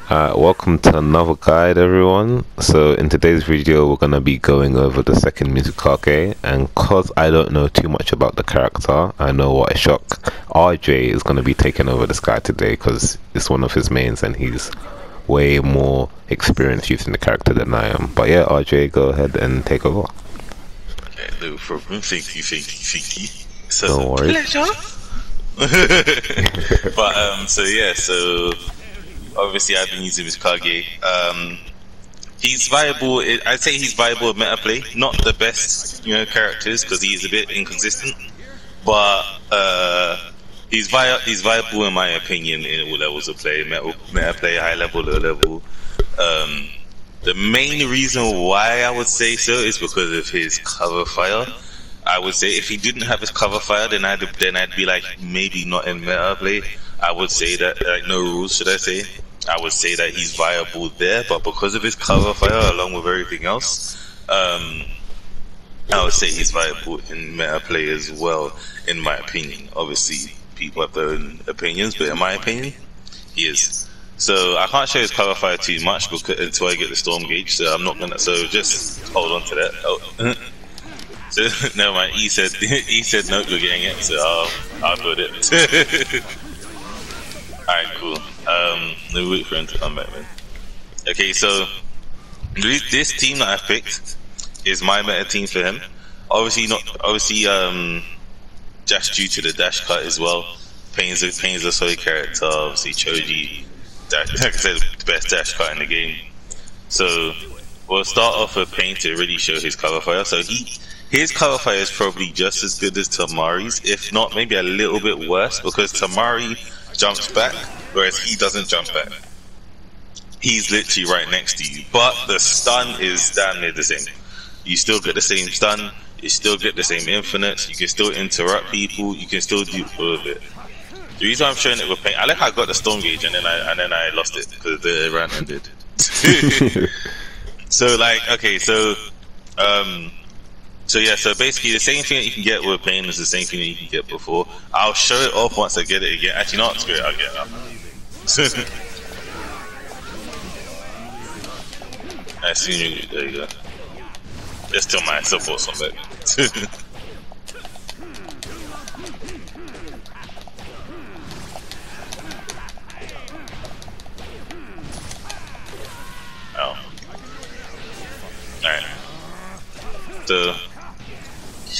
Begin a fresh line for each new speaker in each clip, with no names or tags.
Welcome to another guide, everyone. So in today's video, we're gonna be going over the second Mizukage, and cause I don't know too much about the character, I know what a shock. RJ is gonna be taking over this guy today because it's one of his mains, and he's way more experienced using the character than I am. But yeah, RJ, go ahead and take over.
Okay, no problem. Thank you. So
No worries.
pleasure. So obviously I've been using Mizukage. He's viable. I'd say he's viable at meta play. Not the best, characters because he's a bit inconsistent, but he's viable in my opinion in all levels of play. Meta play, high level, low level. The main reason why I would say so is because of his cover fire. I would say if he didn't have his cover fire, then I'd be like maybe not in meta play. I would say that no rules, should I say? I would say that he's viable there, but because of his cover fire along with everything else, I would say he's viable in meta play as well, in my opinion. Obviously, people have their own opinions, but in my opinion, he is. So I can't show his cover fire too much until I get the storm gauge. So I'm not gonna. So just hold on to that. Oh. So never mind. He said no, you're getting it. So I'll put it. Alright, cool. Let me wait for him to come back then. Okay, so this team that I picked is my meta team for him. Obviously just due to the dash cut as well. Pain's a solid character. Obviously Choji, like I said, the best dash cut in the game. So we'll start off with Pain to really show his cover fire. So his cover fire is probably just as good as Tamari's, if not maybe a little bit worse, because Tamari jumps back, whereas he doesn't jump back. He's literally right next to you, but the stun is damn near the same. You still get the same stun, you still get the same infinites, you can still interrupt people, you can still do all of it. The reason I'm showing it with Pain, I like how I got the storm gauge and then I lost it because the run ended. So so basically the same thing that you can get with Pain is the same thing that you can get before. I'll show it off once I get it again. Actually, not screw it, I'll get it up. There you go. There's still my supports on back. Oh. Alright. So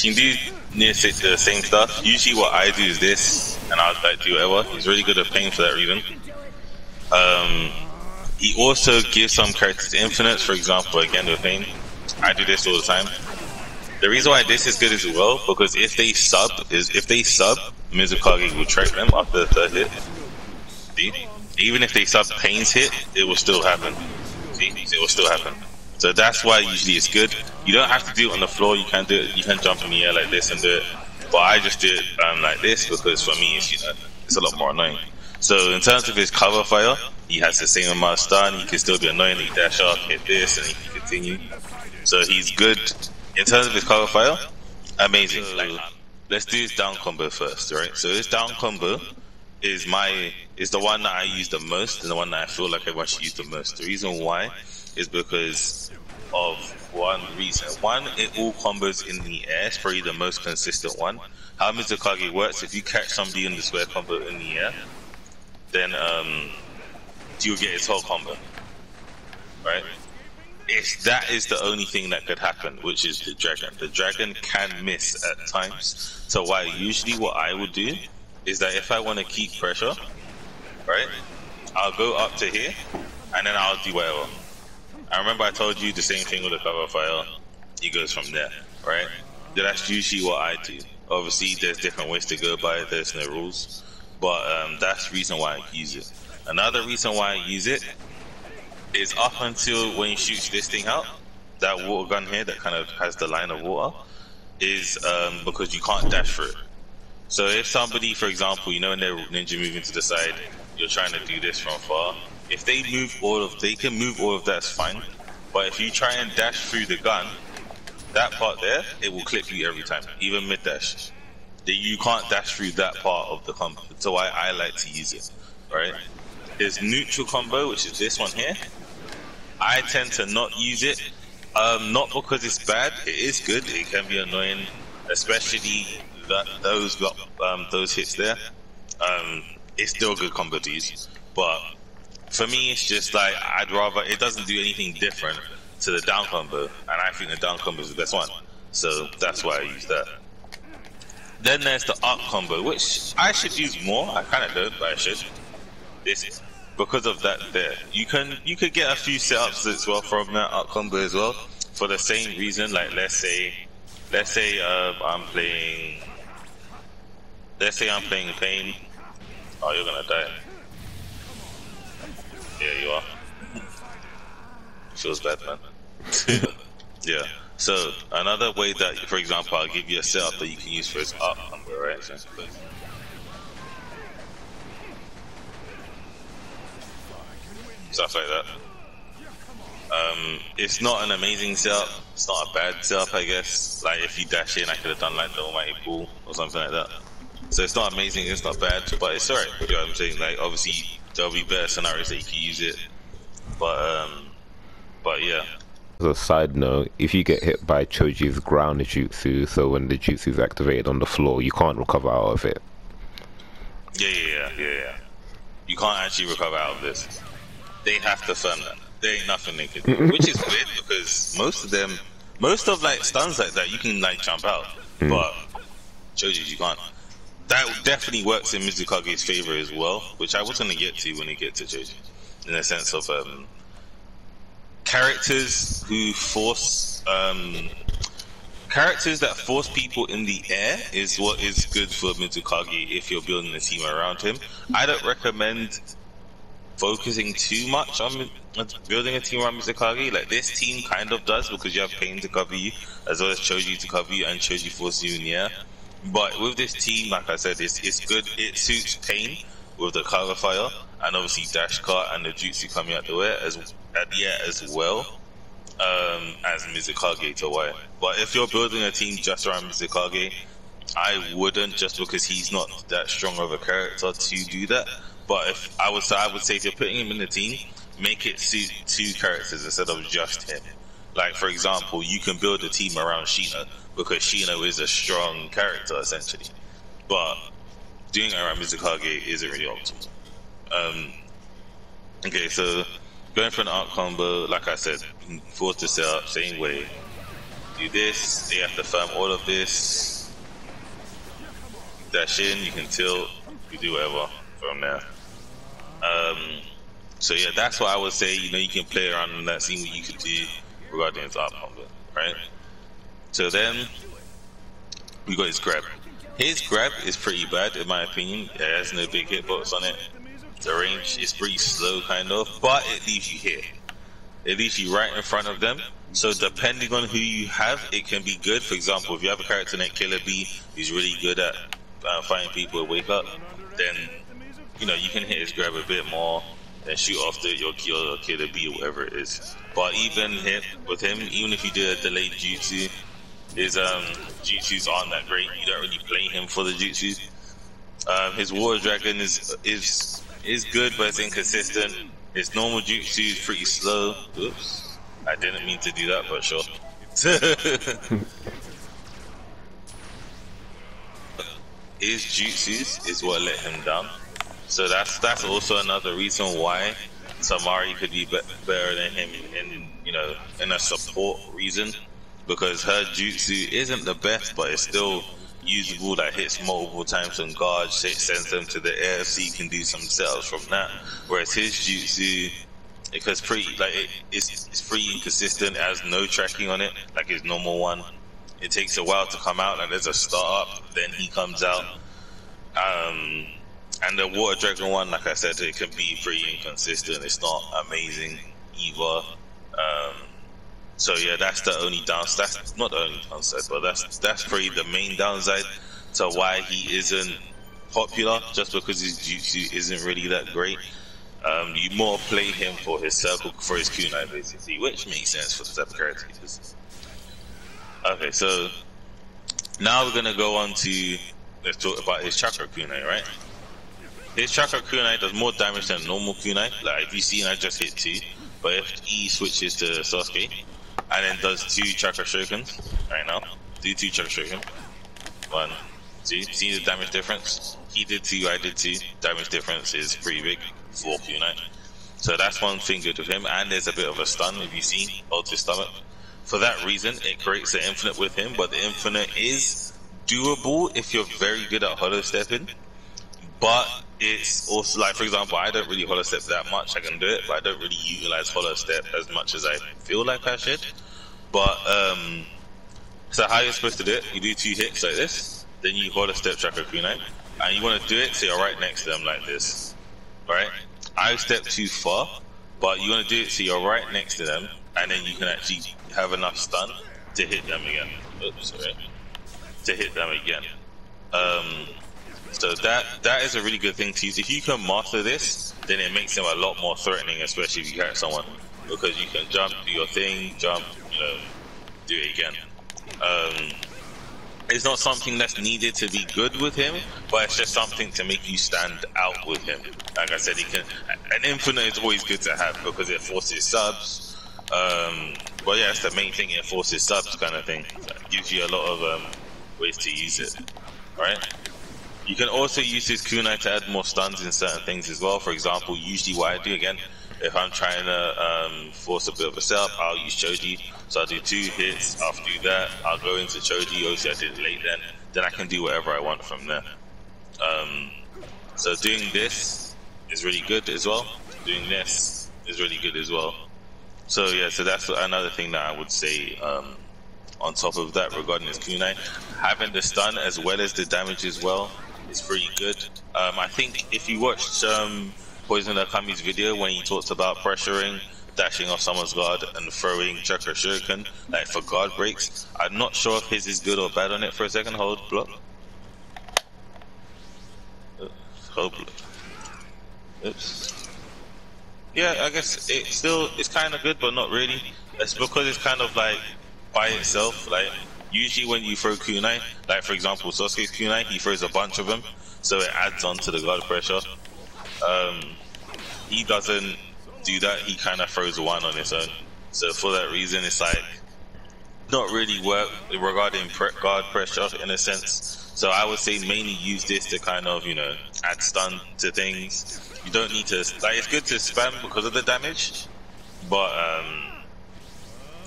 you can do near the same stuff. Usually what I do is this, and I'll do whatever. He's really good at Pain for that reason. He also gives some characters infinites, for example, again with Pain. I do this all the time. The reason why this is good as well, because if they sub, Mizukage will track them after the third hit. See? Even if they sub Pain's hit, it will still happen. See? It will still happen. So that's why usually it's good. You don't have to do it on the floor. You can do it. You can jump in the air like this and do it. But I just do it like this because for me, it's a lot more annoying. So in terms of his cover fire, he has the same amount of stun. He can still be annoying. He dash up, hit this, and he can continue. So he's good in terms of his cover fire. Amazing. Let's do his down combo first, right? So his down combo is the one that I use the most and the one that I feel like everyone should use the most. The reason why is because of one reason. One, it all combos in the air. It's probably the most consistent one. How Mizukage works, if you catch somebody in the square combo in the air, then you'll get his whole combo. Right? That is the only thing that could happen, which is the dragon. The dragon can miss at times. So what I would do is that if I want to keep pressure, right, I'll go up to here and then I'll do whatever. I remember I told you the same thing with the cover fire. It goes from there, right? That's usually what I do. Obviously, there's different ways to go by it. There's no rules, but that's the reason why I use it. Another reason why I use it is up until when he shoots this thing out, that water gun here that kind of has the line of water, is because you can't dash through it. So if somebody, for example, when they're ninja moving to the side, you're trying to do this from far. If they can move all of that's fine. But if you try and dash through the gun, that part there, it will clip you every time, even mid dash. You can't dash through that part of the combo. So I like to use it, right? his neutral combo, which is this one here, I tend to not use it. Not because it's bad. It is good. It can be annoying, especially those hits there. It's still a good combo to use, but for me, it's just like I'd rather it doesn't do anything different to the down combo, and I think the down combo is the best one. So that's why I use that. Then there's the up combo, which I should use more. I kind of don't, but I should. This because of that there. You could get a few setups as well from that up combo as well for the same reason. Like let's say I'm playing Pain. Oh, you're gonna die. Yeah, you are. Feels bad, man. Yeah. So another way that, for example, I'll give you a setup that you can use for his up combo, right? Stuff like that. It's not an amazing setup. It's not a bad setup, I guess. Like if you dash in, I could have done like the almighty pool or something like that. So it's not amazing. It's not bad, but it's alright. You know what I'm saying? Like obviously there'll be better scenarios that you can use it. But yeah.
As a side note, if you get hit by Choji's ground jutsu, so when the jutsu is activated on the floor, you can't recover out of it.
Yeah. You can't actually recover out of this. They have to firm that. There ain't nothing they can do. Which is weird because most of like stuns like that, you can like jump out. But Choji's you can't. That definitely works in Mizukage's favor as well, which I was going to get to when we get to Choji. In the sense of characters who force characters that force people in the air is what is good for Mizukage if you're building a team around him. I don't recommend focusing too much on building a team around Mizukage. Like this team kind of does because you have Pain to cover you as well as Choji to cover you and Choji forces you in the air. But with this team, like I said, it's good. It suits Pain with the cover fire and obviously dash cut and the jutsu coming out the way as well as Mizukage to wire. But if you're building a team just around Mizukage, I wouldn't, just because he's not that strong of a character to do that. But if I would say if you're putting him in the team, make it suit two characters instead of just him. Like for example, you can build a team around Shino because Shino is a strong character essentially. But doing it around Mizukage isn't really optimal. Okay, so going for an art combo, like I said, force the setup, same way. Do this, they have to firm all of this. Dash in, you can tilt, you do whatever from there. So yeah, that's what I would say. You know, you can play around in that, see what you could do regarding his art combo, right? So then we got his grab. His grab is pretty bad in my opinion. It has no big hitbox on it. The range is pretty slow kind of, but it leaves you here. It leaves you right in front of them. So depending on who you have, it can be good. For example, if you have a character named Killer B who's really good at fighting people who wake up, then you know you can hit his grab a bit more and shoot off your Killer B or whatever it is. But even with him, even if you did a delayed jutsu, his jutsus aren't that great. You don't really play him for the jutsu. His Water Dragon is good, but it's inconsistent. His normal jutsu is pretty slow. Oops, I didn't mean to do that, but sure. His jutsus is what let him down. So that's also another reason why Tamari could be better than him in a support reason, because her jutsu isn't the best, but it's still usable. That hits multiple times on guard, sends them to the air, so you can do some setups from that. Whereas his jutsu, because it's pretty inconsistent, it has no tracking on it like his normal one. It takes a while to come out, like there's a start up, then he comes out. And the Water Dragon one, like I said, it can be pretty inconsistent. It's not amazing either. So yeah, that's the only downside. That's not the only downside, but that's probably the main downside to why he isn't popular, just because his jutsu isn't really that great. You more play him for his circle, for his kunai basically, which makes sense for the type of character he is. Okay, so now we're gonna go on to, let's talk about his chakra kunai, right? his chakra kunai does more damage than normal kunai. Like if you see, I just hit 2, but if he switches to Sasuke and then does 2 chakra shurikens right now, do 2 chakra shurikens. 1, 2. See the damage difference? He did 2, I did 2. Damage difference is pretty big. 4 kunai. So that's one thing good with him, and there's a bit of a stun if you see, hold his stomach. For that reason, it creates an infinite with him, but the infinite is doable if you're very good at hollow stepping. But it's also like, for example, I don't really hollow step that much. I can do it, but I don't really utilize hollow step as much as I feel like I should. But so how you're supposed to do it? You do 2 hits like this, then you hollow step chakra kunai, and you want to do it so you're right next to them like this, right? I step too far, but you want to do it so you're right next to them, and then you can actually have enough stun to hit them again. Oops, sorry. To hit them again. So that is a really good thing to use. If you can master this, then it makes them a lot more threatening, especially if you catch someone, because you can jump, do your thing, jump, do it again. It's not something that's needed to be good with him, but it's just something to make you stand out with him. Like I said, an infinite is always good to have because it forces subs. But yeah, it's the main thing, it forces subs kind of thing. So it gives you a lot of ways to use it, right? You can also use this kunai to add more stuns in certain things as well. For example, usually what I do again, if I'm trying to force a bit of a setup, I'll use Choji. So I'll do 2 hits, after do that, I'll go into Choji, obviously I did it late then I can do whatever I want from there. So doing this is really good as well. Doing this is really good as well. So yeah, so that's another thing that I would say on top of that regarding his kunai. Having the stun as well as the damage as well is pretty good. I think if you watched Poison Akami's video when he talks about pressuring, dashing off someone's guard and throwing chakra shuriken, like for guard breaks, I'm not sure if his is good or bad on it. For a second, hold block. Hold block. Oops. Yeah, I guess it's kind of good, but not really. It's because it's kind of like by itself. Like usually when you throw kunai, like for example Sasuke's kunai, he throws a bunch of them, so it adds on to the guard pressure. He doesn't do that. He kind of throws 1 on his own. So for that reason, it's like not really work regarding guard pressure in a sense. So I would say mainly use this to kind of add stun to things. You don't need to like. It's good to spam because of the damage, but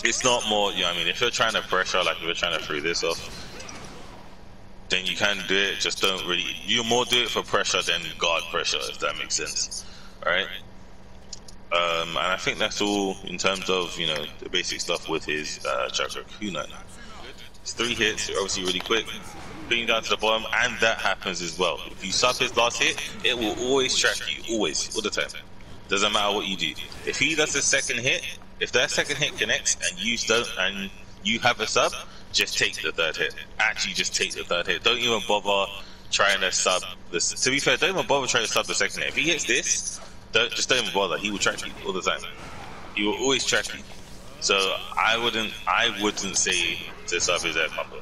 it's not more. You know what I mean? If you're trying to pressure, like if you're trying to throw this off, then you can do it. Just don't really. You more do it for pressure than guard pressure, if that makes sense. All right. And I think that's all in terms of the basic stuff with his chakra kunai. It's 3 hits, obviously really quick. Bring you down to the bottom, and that happens as well. If you sub his last hit, it will always track you, always, all the time. Doesn't matter what you do. If he does the second hit, if that second hit connects and you have a sub, just take the 3rd hit. Actually, just take the 3rd hit. Don't even bother trying to sub this. To be fair, don't even bother trying to sub the second hit. If he hits this, don't even bother. He will track you all the time. He will always track you. So I wouldn't say to sub his air combo.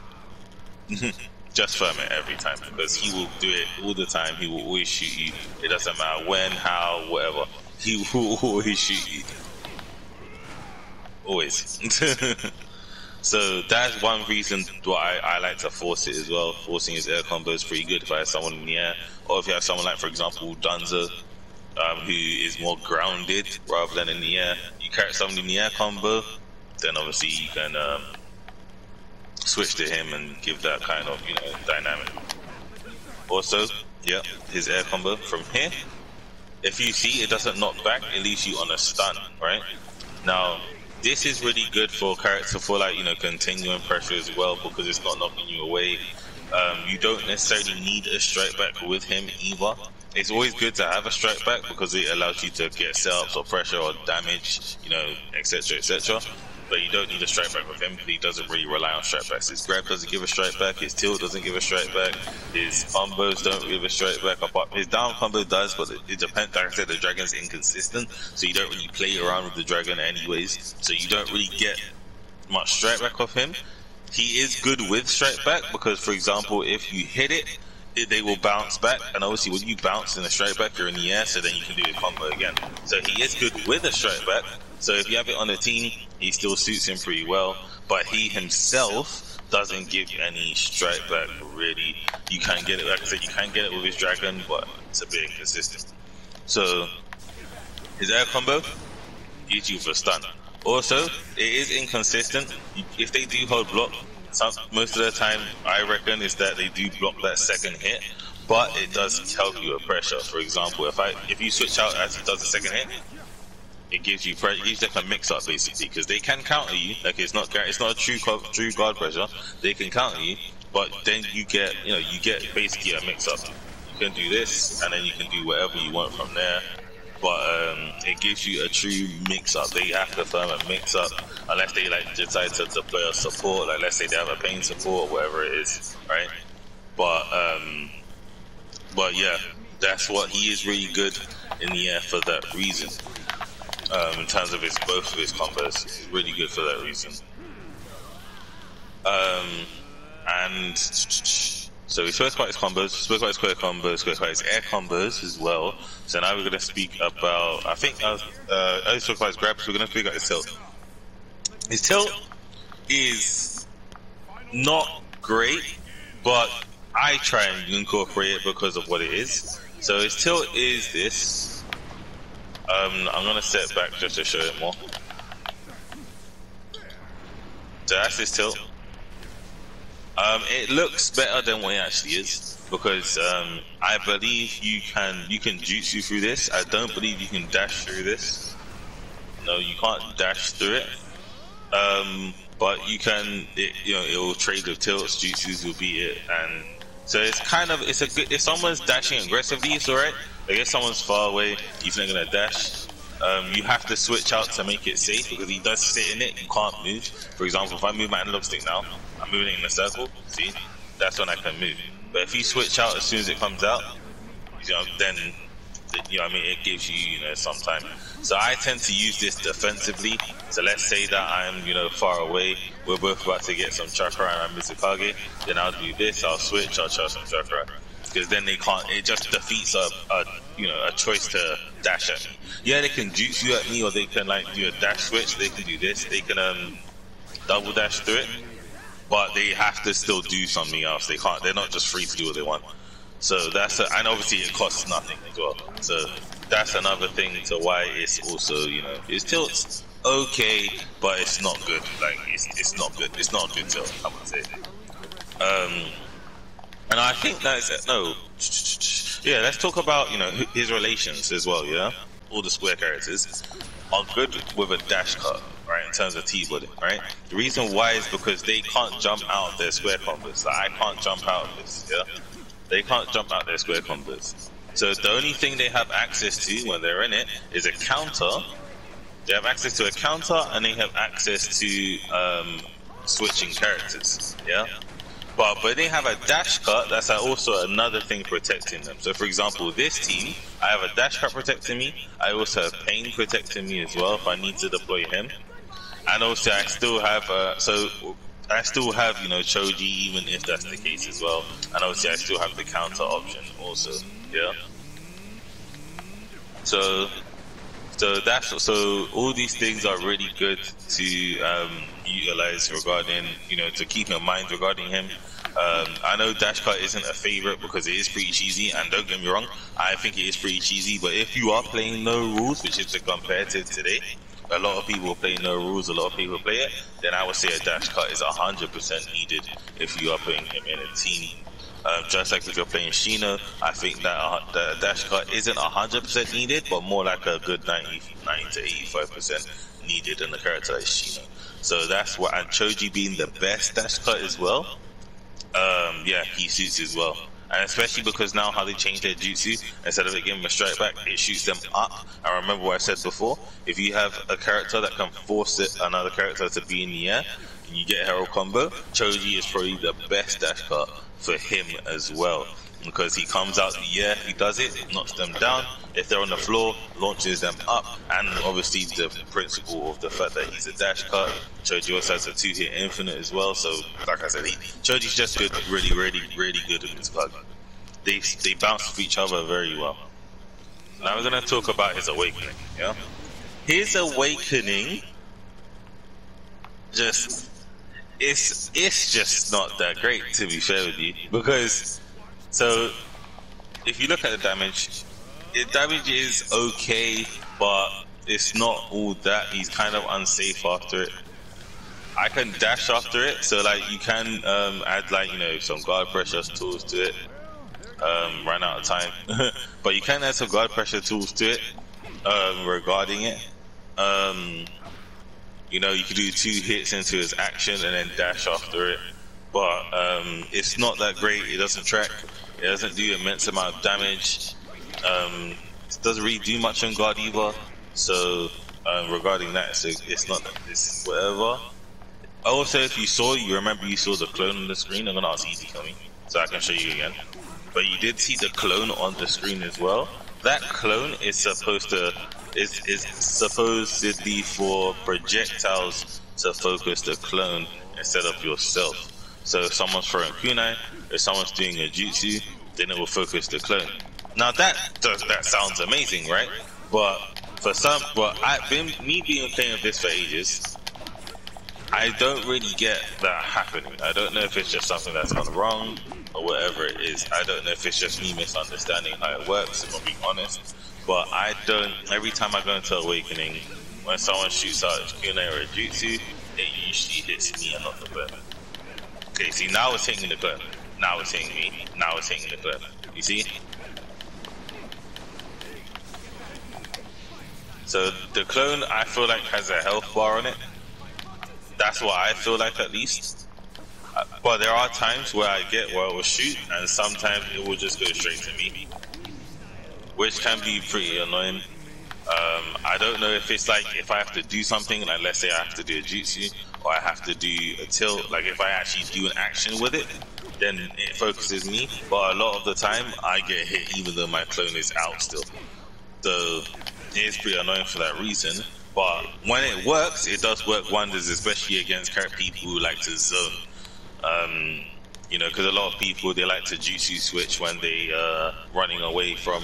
Just firm it every time, because he will do it all the time. He will always shoot you. It doesn't matter when, how, whatever. He will always shoot you. Always. So that's one reason why I like to force it as well. Forcing his air combo is pretty good if I have someone in the air, or if you have someone like, for example, Danzo, who is more grounded rather than in the air. You catch someone in the air combo, then obviously you can switch to him and give that kind of dynamic. Also, yeah, his air combo from here, if you see it doesn't knock back, it leaves you on a stun, right? Now this is really good for character for like continuing pressure as well, because it's not knocking you away. You don't necessarily need a strike back with him either. It's always good to have a strike back because it allows you to get setups or pressure or damage, etc, etc. But you don't need a strike back with him because he doesn't really rely on strike backs. His grab doesn't give a strike back, his tilt doesn't give a strike back, his combos don't give a strike back. His down combo does, but it depends. Like I said, the dragon's inconsistent, so you don't really play around with the dragon anyways, so you don't really get much strike back off him. He is good with strike back because, for example, if you hit it, they will bounce back, and obviously when you bounce in a strike back, you're in the air, so then you can do a combo again. So he is good with a strike back. So if you have it on the team, he still suits him pretty well. But he himself doesn't give any strike back really. You can get it, like I said, you can get it with his dragon, but it's a bit inconsistent. So his air combo gives you for stun. Also, it is inconsistent. If they do hold block, most of the time I reckon is that they do block that second hit, but it does help you with pressure. For example, if you switch out as he does the second hit, it gives you pressure. It gives like a mix up basically, because they can counter you. Like it's not a true guard pressure. They can counter you, but then you get basically a mix up. You can do this, and then you can do whatever you want from there. But it gives you a true mix-up. They have to firm a mix-up unless they like decide to deploy a support. Like let's say they have a pain support or whatever it is, right? But yeah, that's what he is really good in the air for that reason. In terms of both of his combos, he's really good for that reason. And so we spoke about his combos, spoke about his square combos, spoke about his air combos as well. So now we're going to speak about, I spoke about his grabs, we're going to speak about his tilt. His tilt is not great, but I try and incorporate it because of what it is. So his tilt is this. I'm going to set back just to show it more. So that's his tilt. It looks better than what it actually is, because I believe you can jutsu through this. I don't believe you can dash through this. No, you can't dash through it. But you can. It will trade with tilts. Jutsus will beat it, and so it's good. If someone's dashing aggressively, it's alright. Like if someone's far away, he's not gonna dash. You have to switch out to make it safe, because he does sit in it. You can't move. For example, if I move my analog stick now, I'm moving in a circle. See, that's when I can move. But if you switch out as soon as it comes out, then it gives you some time. So I tend to use this defensively. So let's say that I'm far away. We're both about to get some chakra and I'm Mizukage. Then I'll do this. I'll switch. I'll try some chakra. Because then they can't. It just defeats a choice to dash at me. Yeah, they can jutsu at me, or they can do a dash switch. They can do this. They can double dash through it, but they have to still do something else. They can't. They're not just free to do what they want. So and obviously it costs nothing as well. So that's another thing to why it's also his tilt's okay, but it's not good. Like it's not good. It's not a good tilt, I would say. And I think that's it. No. Yeah, let's talk about, his relations as well, yeah? All the square characters are good with a dash cut, right, in terms of T-body, right? The reason why is because they can't jump out of their square combos. Like, I can't jump out of this, yeah? They can't jump out their square combos. So the only thing they have access to when they're in it is a counter. They have access to a counter, and they have access to switching characters, yeah? But they have a dash cut, that's also another thing protecting them. So for example, this team, I have a dash cut protecting me. I also have pain protecting me as well if I need to deploy him. And also I still have Choji, even if that's the case as well. And obviously I still have the counter option also, yeah? So all these things are really good to utilize regarding, to keep in mind regarding him. I know dash cut isn't a favorite because it is pretty cheesy, and don't get me wrong, I think it is pretty cheesy, but if you are playing no rules, which is the competitive today, a lot of people play no rules, a lot of people play it, then I would say a dash cut is 100% needed if you are putting him in a team. Just like if you're playing Shino, I think that the dash cut isn't 100% needed, but more like a good 90 to 85% needed in a character like Shino. So that's what, and Choji being the best dash cut as well, yeah, he suits as well. And especially because now how they change their jutsu, instead of it giving them a strike back, it shoots them up. And remember what I said before, if you have a character that can force another character to be in the air, and you get a hero combo, Choji is probably the best dash cut for him as well. Because he comes out the air, he does it, knocks them down. If they're on the floor, launches them up. And obviously the principle of the fact that he's a dash cut. Choji also has a 2-hit infinite as well. So like I said, Choji's just good, really good at Mizukage. they bounce off each other very well. Now we're gonna talk about his awakening. Yeah, his awakening just it's just not that great, to be fair with you, because so if you look at the damage, damage is okay, but it's not all that. He's kind of unsafe after it. I can dash after it, so like you can add like, you know, some guard pressure tools to it. Ran out of time, but you can add some guard pressure tools to it regarding it. You know, you can do 2 hits into his action and then dash after it, but it's not that great. It doesn't track. It doesn't do immense amount of damage. It doesn't really do much on guard either. So regarding that, so it's not that it's whatever. Also, if you saw, you remember you saw the clone on the screen. I'm gonna ask Easy for me so I can show you again. But you did see the clone on the screen as well. That clone is supposed to is supposedly for projectiles to focus the clone instead of yourself. So if someone's throwing kunai, if someone's doing a jutsu, then it will focus the clone. Now that sounds amazing, right? But for some, me being playing with this for ages, I don't really get that happening. I don't know if it's just something that's gone wrong or whatever it is. I don't know if it's just me misunderstanding how it works, if I'm being honest. But I don't, every time I go into Awakening, when someone shoots out a kunai or a jutsu, it usually hits me and not the clone. Okay, see, now it's hitting the clone. Now it's hitting me. Now it's hitting the clone. You see? So the clone, I feel like, has a health bar on it. That's what I feel like, at least. But there are times where I get where it will shoot, and sometimes it will just go straight to me, which can be pretty annoying. I don't know if it's like, if I have to do something, like let's say I have to do a jutsu, or I have to do a tilt, like if I actually do an action with it, then it focuses me. But a lot of the time, I get hit even though my clone is out still. So it is pretty annoying for that reason. But when it works, it does work wonders, especially against people who like to zone. You know, because a lot of people, they like to jutsu switch when they running away from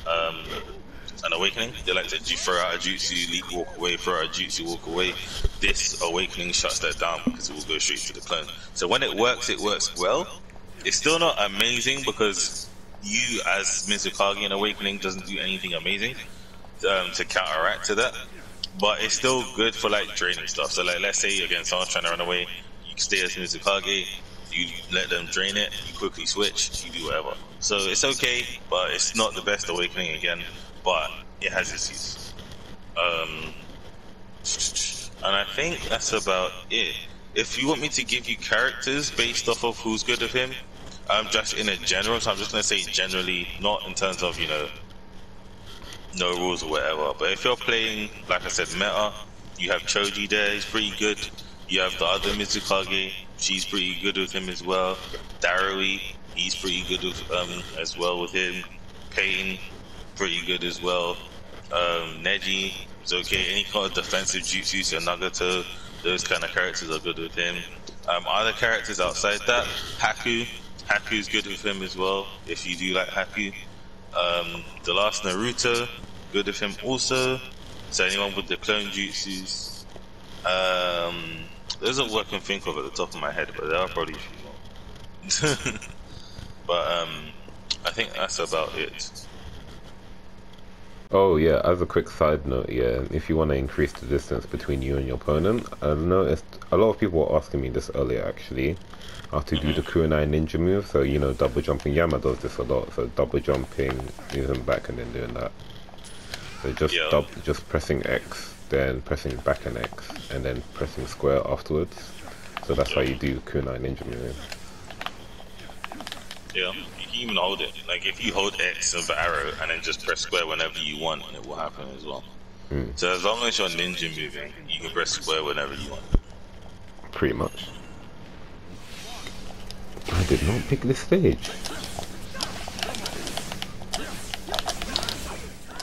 an awakening. They like to throw out a jutsu, leap, walk away, throw out a jutsu, walk away. This awakening shuts that down because it will go straight to the clone. So when it works well. It's still not amazing because you as Mizukage in awakening doesn't do anything amazing to counteract to that. But it's still good for like draining stuff. So like, let's say again someone's trying to run away, you stay as Mizukage, you let them drain it, you quickly switch, you do whatever. So it's okay, but it's not the best awakening again, but it has its use. And I think that's about it. If you want me to give you characters based off of who's good with him, just in a general, so I'm just gonna say generally, not in terms of, you know, no rules or whatever, but if you're playing, like I said, meta, you have Choji there, he's pretty good. You have the other Mizukage, she's pretty good with him as well. Darui, he's pretty good with as well with him. Pain, pretty good as well. Neji is okay. Any kind of defensive jutsu, so Nagato, those kind of characters are good with him. Other characters outside that, Haku's good with him as well, if you do like Haku. The last Naruto, good with him also. So anyone with the clone jutsus. There's a what I can think of at the top of my head, but there are probably a few more. But I think that's about it.
Oh yeah, as a quick side note, yeah, if you want to increase the distance between you and your opponent, I've noticed a lot of people were asking me this earlier actually, how to do the kunai ninja move. So, you know, double jumping. Yama does this a lot, so double jumping, moving back and then doing that. So just pressing X, then pressing back and X, and then pressing square afterwards. So that's how you do kunai ninja move.
Yeah, you can even hold it. Like if you hold X of the arrow and then just press square whenever you want, it will happen as well. So as long as you're ninja moving, you can press square whenever you want.
Pretty much. I did not pick this stage.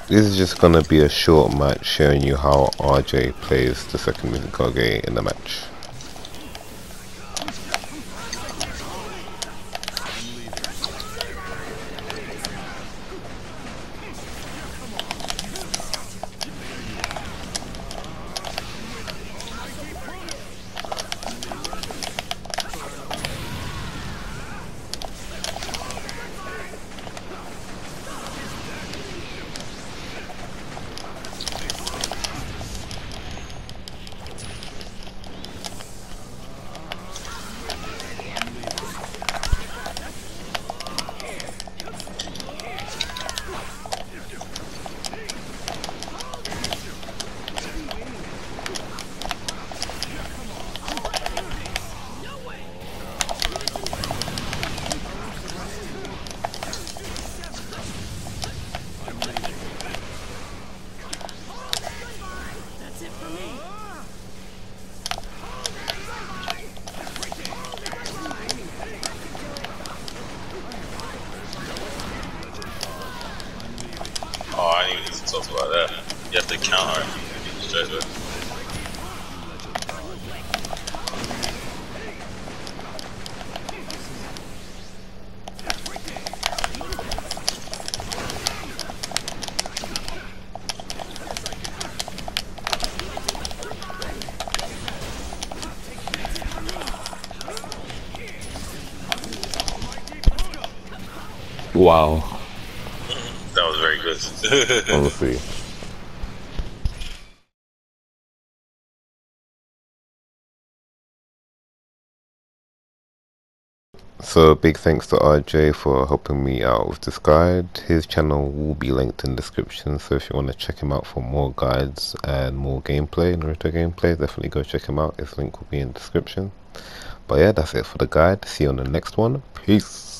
This is just gonna be a short match showing you how RJ plays the second Mizukage in the match.
Oh, I didn't even need to talk about that. You have to counter it. Straight away.
Wow.
That was very good.
Honestly. So big thanks to RJ for helping me out with this guide. His channel will be linked in the description, so if you want to check him out for more guides and more gameplay, Naruto gameplay, definitely go check him out. His link will be in the description. But yeah, that's it for the guide. See you on the next one. Peace.